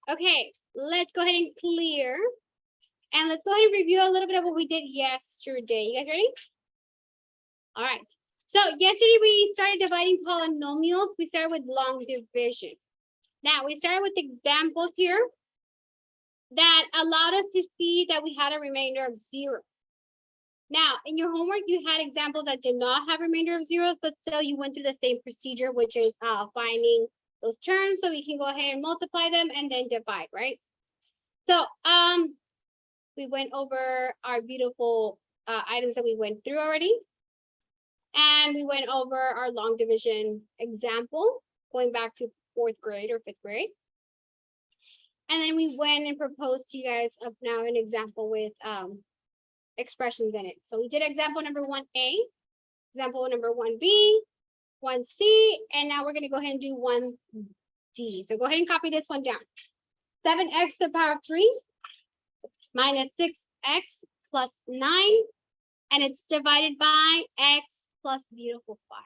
Okay, let's go ahead and clear. And let's go ahead and review a little bit of what we did yesterday. You guys ready? All right. So yesterday we started dividing polynomials. We started with long division. Now we started with examples here that allowed us to see that we had a remainder of 0. Now, in your homework, you had examples that did not have remainder of zeros, but still you went through the same procedure, which is finding those terms. So we can go ahead and multiply them and then divide, right? So we went over our beautiful items that we went through already. And we went over our long division example, going back to 4th grade or 5th grade. And then we went and proposed to you guys of now an example with expressions in it. So we did example number 1A, example number 1B, 1C, and now we're going to go ahead and do 1D. So go ahead and copy this one down. 7x to the power of 3 minus 6x plus 9, and it's divided by x plus beautiful 5.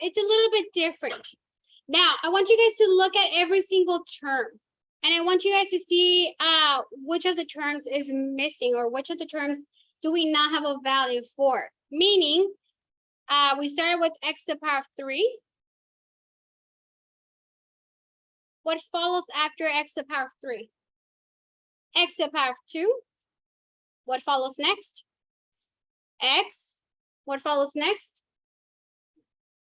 It's a little bit different. Now, I want you guys to look at every single term. And I want you guys to see which of the terms is missing or which of the terms do we not have a value for. Meaning, we started with x to the power of 3. What follows after x to the power of 3? X to the power of 2. What follows next? X. What follows next?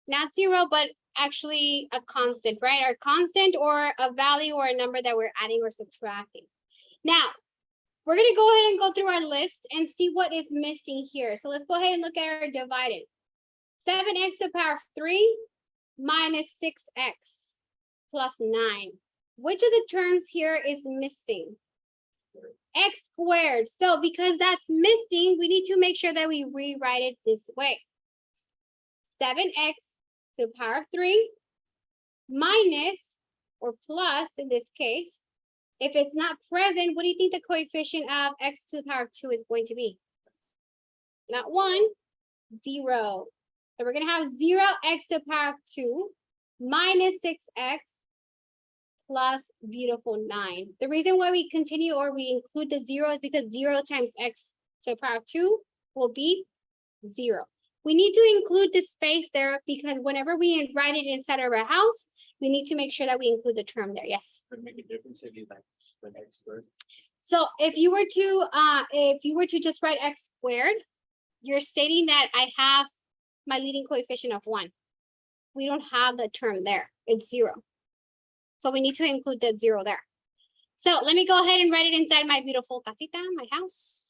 Not 0, but actually a constant, right? Our constant or a value or a number that we're adding or subtracting. Now, we're going to go ahead and go through our list and see what is missing here. So let's go ahead and look at our divided. 7x to the power of 3 minus 6x plus 9. Which of the terms here is missing? X squared. So because that's missing, we need to make sure that we rewrite it this way. 7x to the power of 3 minus or plus in this case. If it's not present, what do you think the coefficient of x to the power of 2 is going to be? Not 1, 0. So we're going to have 0x to the power of 2 minus 6x plus beautiful 9. The reason why we continue or we include the 0 is because 0 times x to the power of 2 will be 0. We need to include the space there because whenever we write it inside of our house, we need to make sure that we include the term there. Yes. Would it make a difference if you like put x squared? So if you were to just write x squared, you're stating that I have my leading coefficient of 1. We don't have the term there. It's 0. So we need to include that 0 there. So let me go ahead and write it inside my beautiful casita, my house.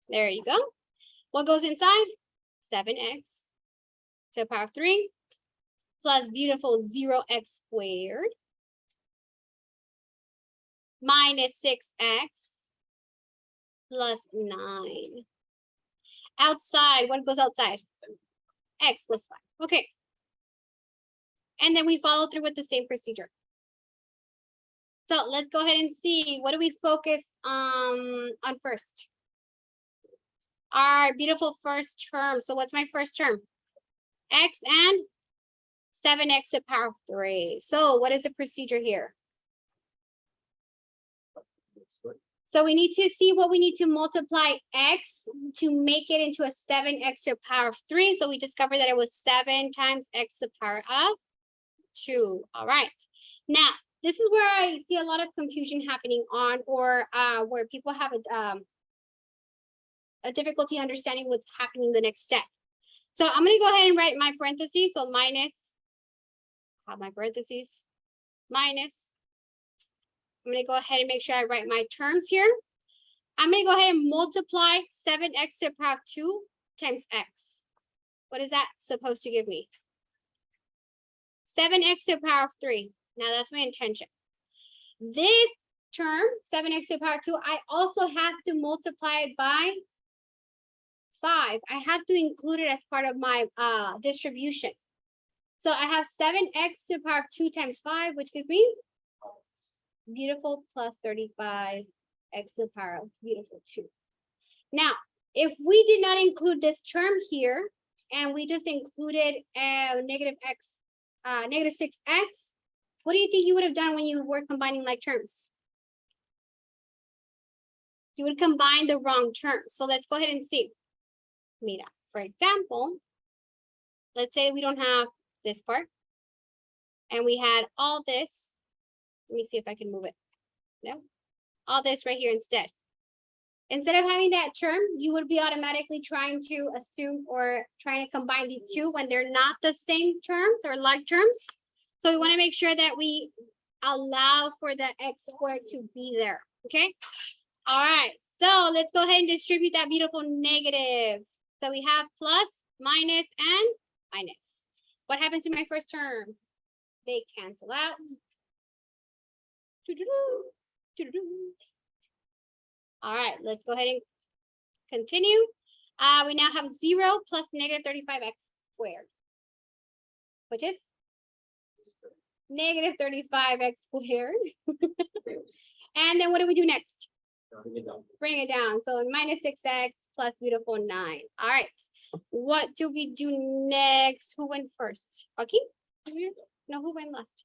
There you go. What goes inside? 7x to the power of 3 plus beautiful 0x squared minus 6x plus 9. Outside, what goes outside? X plus 5. Okay. And then we follow through with the same procedure. So let's go ahead and see, what do we focus on first? Our beautiful first term. So what's my first term? X and 7x to the power of 3. So what is the procedure here? So we need to see what we need to multiply x to make it into a 7x to the power of 3. So we discovered that it was 7 times x to the power of 2. All right. Now, this is where I see a lot of confusion happening on, or where people have a difficulty understanding what's happening in the next step. So I'm going to go ahead and write my parentheses. So minus, have my parentheses, minus. I'm going to go ahead and make sure I write my terms here. I'm going to go ahead and multiply 7x to the power of 2 times x. What is that supposed to give me? 7x to the power of 3. Now that's my intention. This term, 7x to the power of 2, I also have to multiply it by 5. I have to include it as part of my distribution. So I have 7x to the power of 2 times 5, which gives me beautiful plus 35 x to the power of beautiful 2. Now, If we did not include this term here, and we just included negative 6x, what do you think you would have done when you were combining like terms? You would combine the wrong terms. So let's go ahead and see. Mira, for example, let's say we don't have this part, and we had all this. Let me see if I can move it. No, all this right here instead. Instead of having that term, you would be automatically trying to assume or trying to combine these two when they're not the same terms or like terms. So we want to make sure that we allow for the x squared to be there, okay? All right, so let's go ahead and distribute that beautiful negative. So we have plus, minus, and minus. What happened to my first term? They cancel out. All right, let's go ahead and continue. We now have 0 plus negative 35x squared, which is negative 35x squared. And then what do we do next? Bring it down. So minus 6x plus beautiful 9. All right. What do we do next? Who went first? Okay. No, who went last?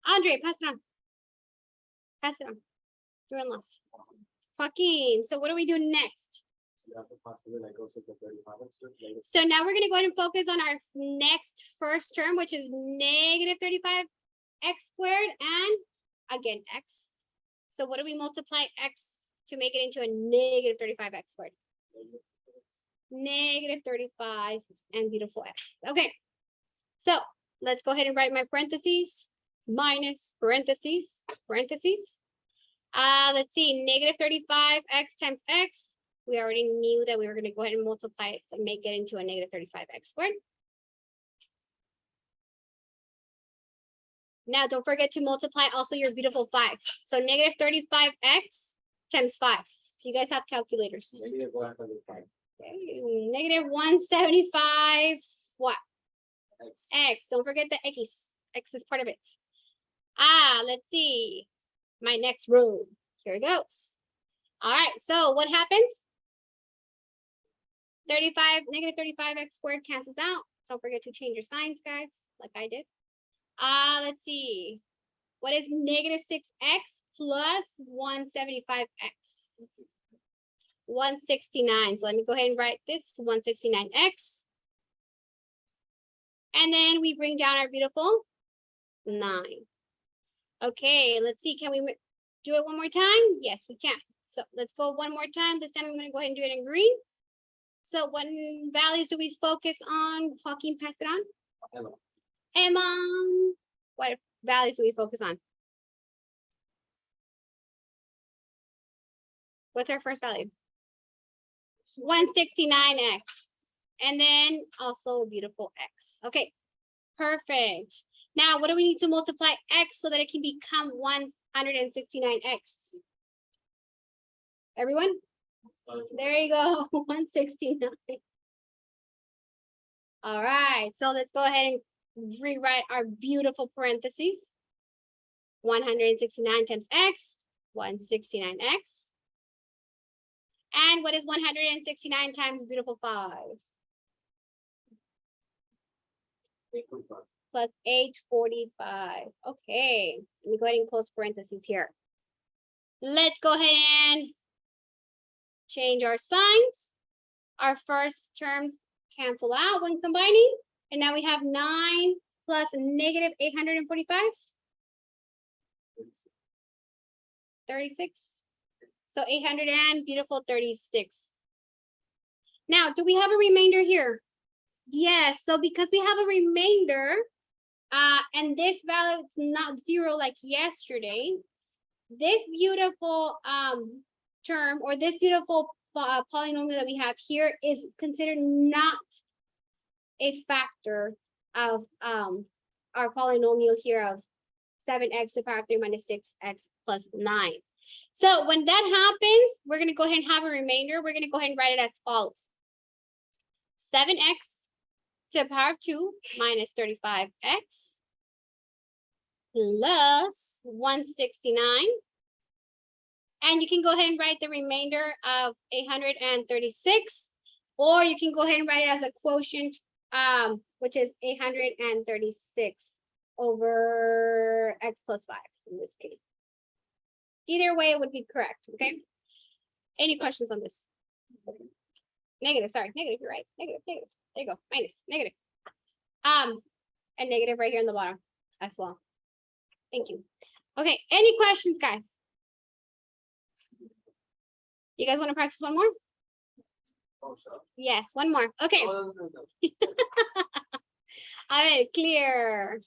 Andre, pass it on. Pass it on. You went last. Joaquin. So what do we do next? So now we're going to go ahead and focus on our next first term, which is negative 35x squared and again x. So what do we multiply x to make it into a negative 35x squared? Negative 35 and beautiful x. Okay, so let's go ahead and write my parentheses, minus parentheses, parentheses. Let's see, negative 35x times x. We already knew that we were going to go ahead and multiply it to make it into a negative 35x squared. Now, don't forget to multiply also your beautiful 5. So negative 35x times 5. You guys have calculators. Negative 175. Okay. Negative 175, what? X. Don't forget the x. X is part of it. Let's see. My next row. Here it goes. All right, so what happens? Negative 35x squared cancels out. Don't forget to change your signs, guys, like I did. Let's see. What is negative 6x plus 175x? 169. So let me go ahead and write this 169x. And then we bring down our beautiful 9. Okay, let's see. Can we do it one more time? Yes, we can. So let's go one more time. This time I'm going to go ahead and do it in green. So what values do we focus on? Joaquin, pass it on. Emma, what values do we focus on? What's our first value? 169x. And then also a beautiful x. Okay, perfect. Now, what do we need to multiply x so that it can become 169x? Everyone? There you go, 169. All right, so let's go ahead and rewrite our beautiful parentheses. 169 times x, 169x. And what is 169 times beautiful 5? Plus 845. Okay, let me go ahead and close parentheses here. Let's go ahead and change our signs. Our first terms cancel out when combining. And now we have 9 plus negative 845. 36. So 800 and beautiful 36. Now, do we have a remainder here? Yes, so because we have a remainder, and this value is not 0 like yesterday, this beautiful term or this beautiful polynomial that we have here is considered not a factor of our polynomial here of 7x to the power of 3 minus 6x plus 9. So when that happens, we're going to go ahead and have a remainder. We're going to go ahead and write it as follows. 7x to the power of 2 minus 35x plus 169 And you can go ahead and write the remainder of 836, or you can go ahead and write it as a quotient, which is 836 over x plus 5 in this case. Either way, it would be correct, okay? Any questions on this? Negative, sorry, negative, you're right. Negative, negative. There you go, minus, negative. And negative right here in the bottom as well. Thank you. Okay, any questions, guys? You guys want to practice one more? Oh, so. Yes, one more. Okay. Oh, no. All right, clear.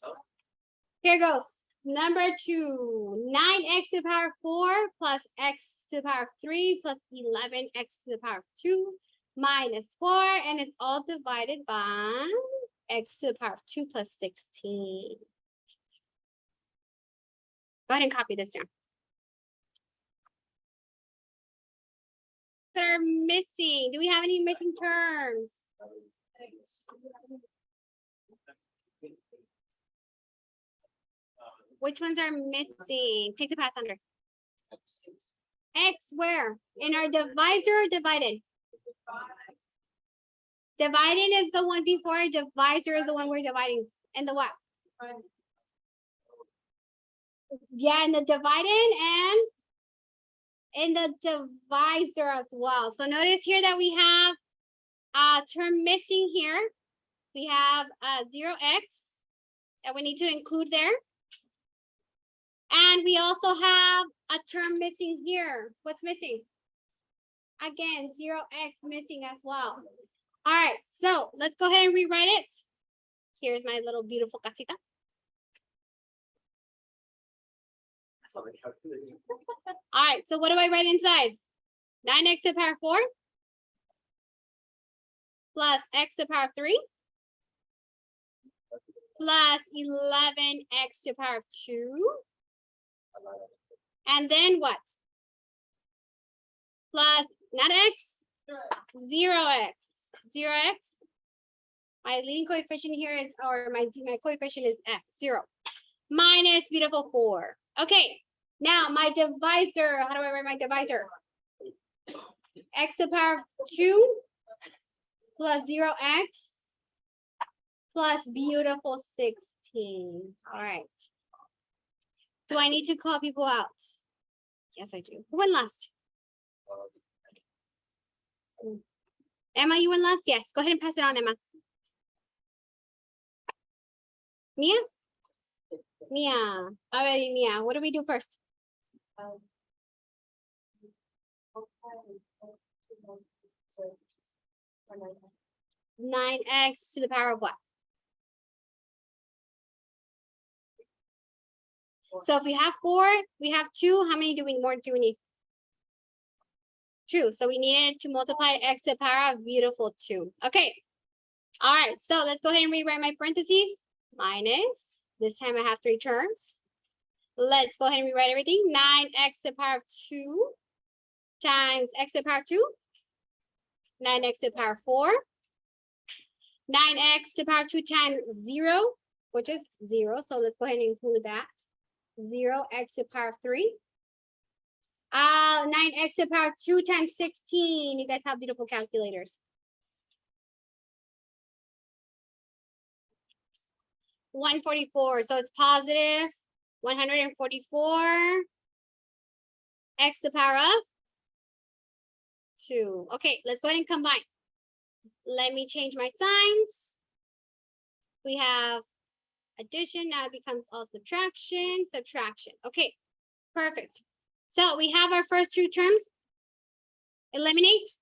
Here goes. Number 2, 9x to the power 4 plus x to the power 3 plus 11x to the power 2 minus 4, and it's all divided by x to the power 2 plus 16. Go ahead and copy this down. That are missing. Do we have any missing terms? Which ones are missing? Take the pass under. X where? In our divisor or divided? Divided is the one before, divisor is the one we're dividing. And the what? Yeah, in the divided and in the divisor as well. So notice here that we have a term missing here. We have 0x that we need to include there. And we also have a term missing here. What's missing? Again, 0x missing as well. All right, so let's go ahead and rewrite it. Here's my little beautiful casita. All right, so what do I write inside? 9x to the power 4 plus x to the power 3 plus 11x to the power 2. And then what? Plus, not x, 0x. 0x. My leading coefficient here is, or my coefficient is x, 0. Minus beautiful 4. Okay, now my divisor, how do I write my divisor? X to the power 2 plus 0x plus beautiful 16. All right. Do I need to call people out? Yes, I do. Who went last? Emma, you went last? Yes, go ahead and pass it on, Emma. Mia? Mia. All righty, Mia. What do we do first? 9x to the power of what? So if we have 4, we have 2. How many more do we need? 2. So we needed to multiply x to the power of beautiful 2. Okay. All right. So let's go ahead and rewrite my parentheses. Minus. This time I have 3 terms. Let's go ahead and rewrite everything. 9x to the power of 2 times x to the power of 2. 9x to the power of 4. 9x to the power of 2 times 0, which is 0. So let's go ahead and include that. 0x to the power of 3. 9x to the power of 2 times 16. You guys have beautiful calculators. 144. So it's positive 144 x to the power of 2. Okay, let's go ahead and combine. Let me change my signs. We have addition, now it becomes all subtraction, subtraction. Okay, perfect. So we have our first 2 terms. Eliminate.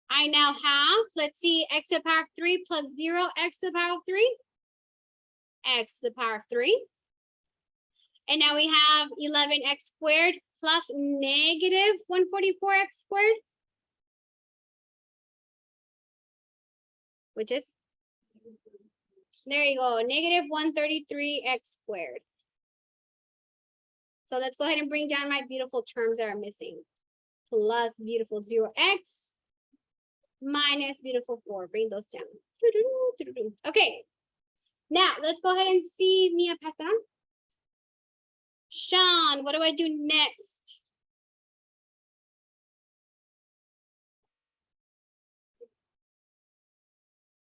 I now have, let's see, x to the power of 3 plus 0, x to the power of 3. X to the power of 3. And now we have 11x squared plus negative 144x squared. Which is, there you go, negative 133x squared. So let's go ahead and bring down my beautiful terms that are missing. Plus beautiful 0x minus beautiful 4. Bring those down. Okay. Now let's go ahead and see Mia pass it on. Sean, what do I do next?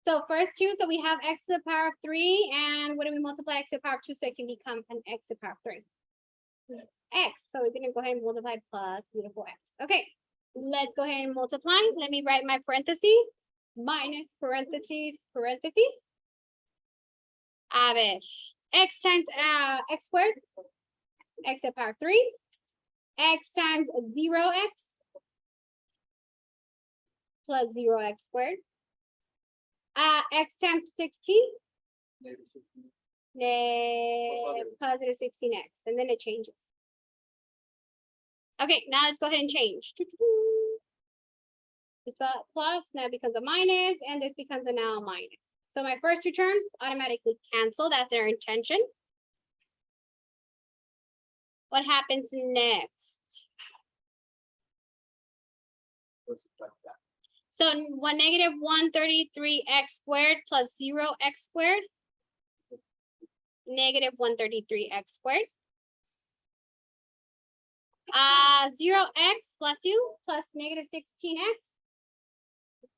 So first two, so we have x to the power of 3, and what do we multiply x to the power of 2 so it can become an x to the power of 3? X. So we're gonna go ahead and multiply plus beautiful x. Okay, let's go ahead and multiply. Let me write my parentheses, minus parentheses, parentheses. A ver, x times x squared, x to the power of 3, x times 0x plus 0x squared. X times 16, positive 16x, and then it changes. Okay, now let's go ahead and change. This plus now becomes a minus, and this becomes a now minus. So my first two terms automatically cancel. That's their intention. What happens next? So negative 133x squared plus 0x squared. Negative 133x squared. 0x plus 2 plus negative 16x.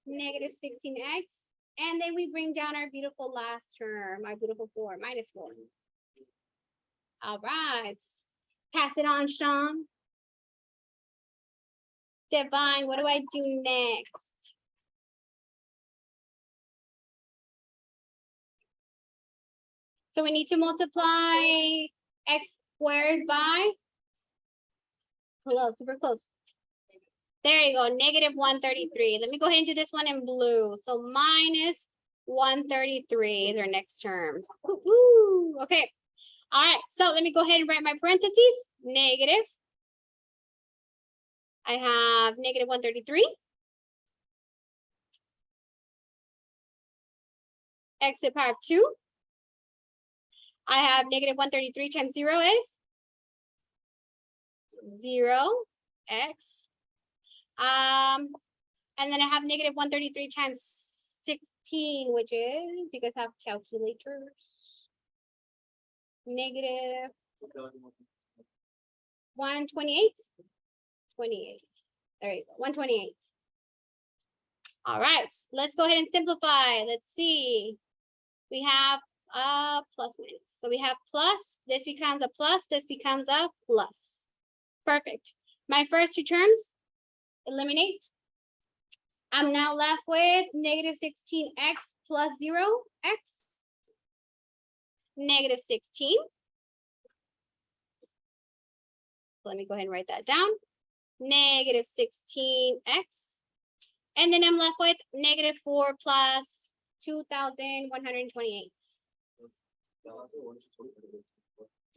Negative 16x. And then we bring down our beautiful last term, our beautiful 4, minus 4. All right. Pass it on, Sean. Divine, what do I do next? So we need to multiply x squared by, close, super close. There you go, negative 133. Let me go ahead and do this one in blue. So minus 133 is our next term. Woo-hoo. Okay, all right, so let me go ahead and write my parentheses, negative. I have negative 133. X to the power of 2. I have negative 133 times 0 is 0x. And then I have negative 133 times 16, which is, you guys have calculators. Negative 128. 28. There you go. 128. All right, let's go ahead and simplify. Let's see. We have plus minus. So we have plus, this becomes a plus, this becomes a plus. Perfect. My first two terms eliminate. I'm now left with negative 16x plus 0x. Negative 16. Let me go ahead and write that down. Negative 16x. And then I'm left with negative 4 plus 2,128.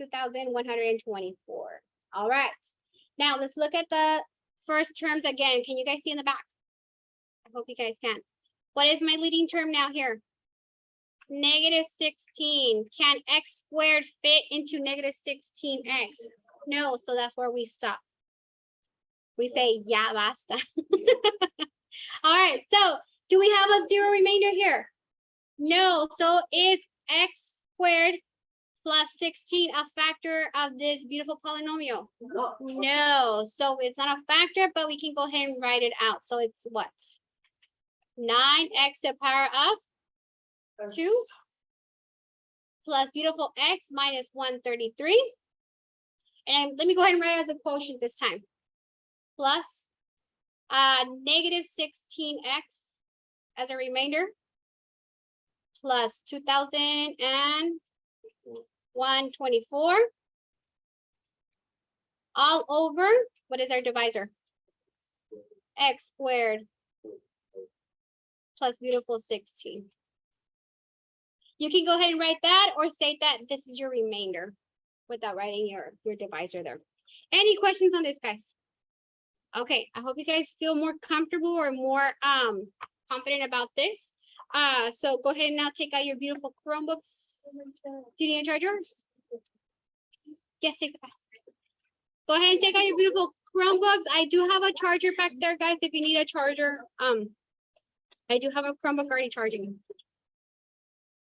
2,124. All right. Now let's look at the first terms again. Can you guys see in the back? I hope you guys can. What is my leading term now here? Negative 16. Can x squared fit into negative 16x? No, so that's where we stop. We say, ya basta. All right, so do we have a 0 remainder here? No, so is x squared plus 16 a factor of this beautiful polynomial? No, so it's not a factor, but we can go ahead and write it out. So it's what? 9x to the power of 2 plus beautiful x minus 133. And let me go ahead and write it as a quotient this time. Plus negative 16x as a remainder plus 2,124 all over, what is our divisor? X squared plus beautiful 16. You can go ahead and write that or state that this is your remainder without writing your divisor there. Any questions on this, guys? Okay, I hope you guys feel more comfortable or more confident about this. So go ahead and now take out your beautiful Chromebooks. Do you need a charger? Yes, take the pass. Go ahead and take out your beautiful Chromebooks. I do have a charger back there, guys, if you need a charger. I do have a Chromebook already charging.